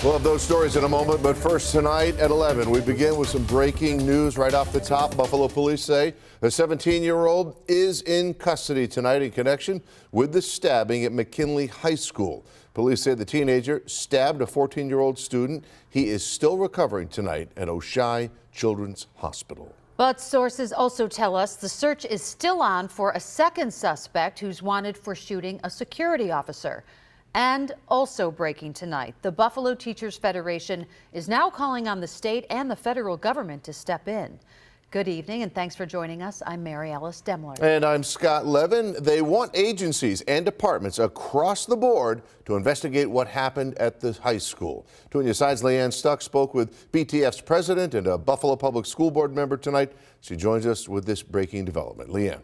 We'll have those stories in a moment, but first tonight at 11, we begin with some breaking news right off the top. Buffalo police say a 17-year-old is in custody tonight in connection with the stabbing at McKinley High School. Police say the teenager stabbed a 14-year-old student. He is still recovering tonight at Oishei Children's Hospital. But sources also tell us the search is still on for a second suspect who's wanted for shooting a security officer. And also breaking tonight, the Buffalo Teachers Federation is now calling on the state and the federal government to step in. Good evening and thanks for joining us. I'm Mary Alice Demler. And I'm Scott Levin. They want agencies and departments across the board to investigate what happened at the high school. 2 News Side's Leanne Stuck spoke with BTF's president and a Buffalo Public School Board member tonight. She joins us with this breaking development. Leanne.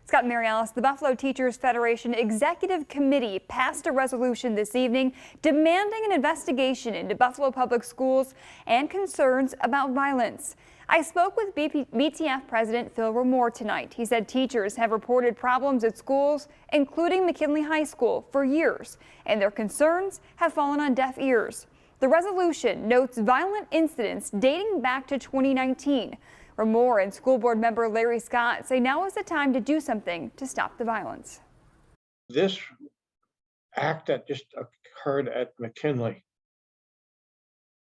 Scott and Mary Alice, the Buffalo Teachers Federation Executive Committee passed a resolution this evening demanding an investigation into Buffalo Public Schools and concerns about violence. I spoke with BTF President Phil Remore tonight. He said teachers have reported problems at schools, including McKinley High School, for years, and their concerns have fallen on deaf ears. The resolution notes violent incidents dating back to 2019. Remore and school board member Larry Scott say now is the time to do something to stop the violence. This act that just occurred at McKinley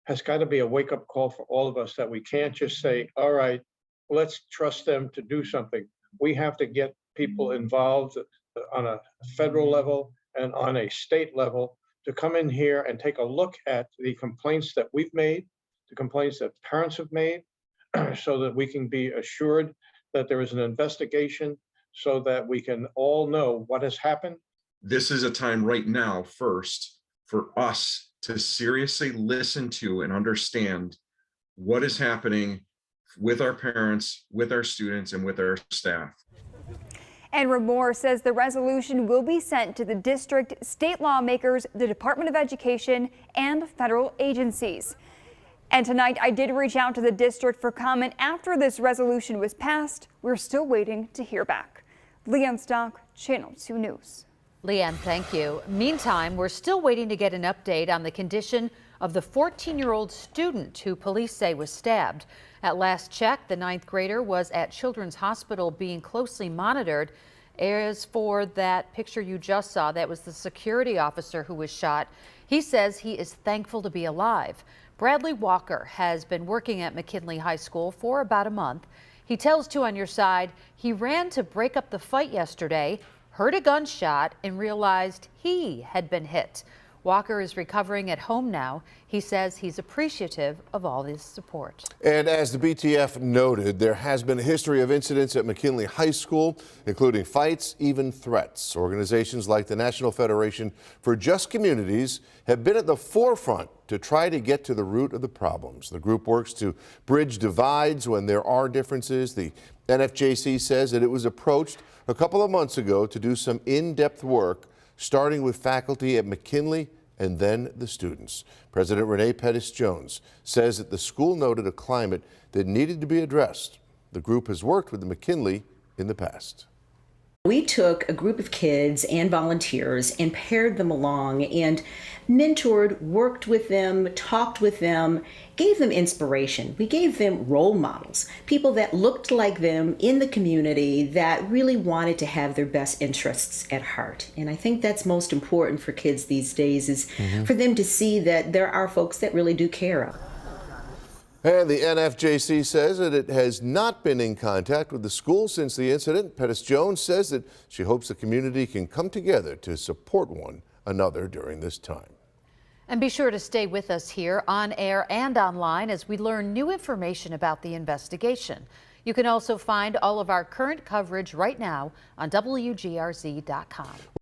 has got to be a wake-up call for all of us, that we can't just say, all right, let's trust them to do something. We have to get people involved on a federal level and on a state level to come in here and take a look at the complaints that we've made, the complaints that parents have made, so that we can be assured that there is an investigation so that we can all know what has happened. This is a time right now, first, for us to seriously listen to and understand what is happening with our parents, with our students, and with our staff. And Remore says the resolution will be sent to the district, state lawmakers, the Department of Education, and federal agencies. And tonight, I did reach out to the district for comment after this resolution was passed. We're still waiting to hear back. Leanne Stock, Channel 2 News. Leanne, thank you. Meantime, we're still waiting to get an update on the condition of the 14-year-old student who police say was stabbed. At last check, the 9th grader was at Children's Hospital being closely monitored. As for that picture you just saw, that was the security officer who was shot. He says he is thankful to be alive. Bradley Walker has been working at McKinley High School for about a month. He tells 2 on Your Side he ran to break up the fight yesterday, heard a gunshot, and realized he had been hit. Walker is recovering at home now. He says he's appreciative of all this support. And as the BTF noted, there has been a history of incidents at McKinley High School, including fights, even threats. Organizations like the National Federation for Just Communities have been at the forefront to try to get to the root of the problems. The group works to bridge divides when there are differences. The NFJC says that it was approached a couple of months ago to do some in-depth work, starting with faculty at McKinley and then the students. President Renee Pettis-Jones says that the school noted a climate that needed to be addressed. The group has worked with the McKinley in the past. We took a group of kids and volunteers and paired them along and mentored, worked with them, talked with them, gave them inspiration. We gave them role models, people that looked like them in the community that really wanted to have their best interests at heart. And I think that's most important for kids these days is for them to see that there are folks that really do care. And the NFJC says that it has not been in contact with the school since the incident. Pettis-Jones says that she hopes the community can come together to support one another during this time. And be sure to stay with us here on air and online as we learn new information about the investigation. You can also find all of our current coverage right now on WGRZ.com.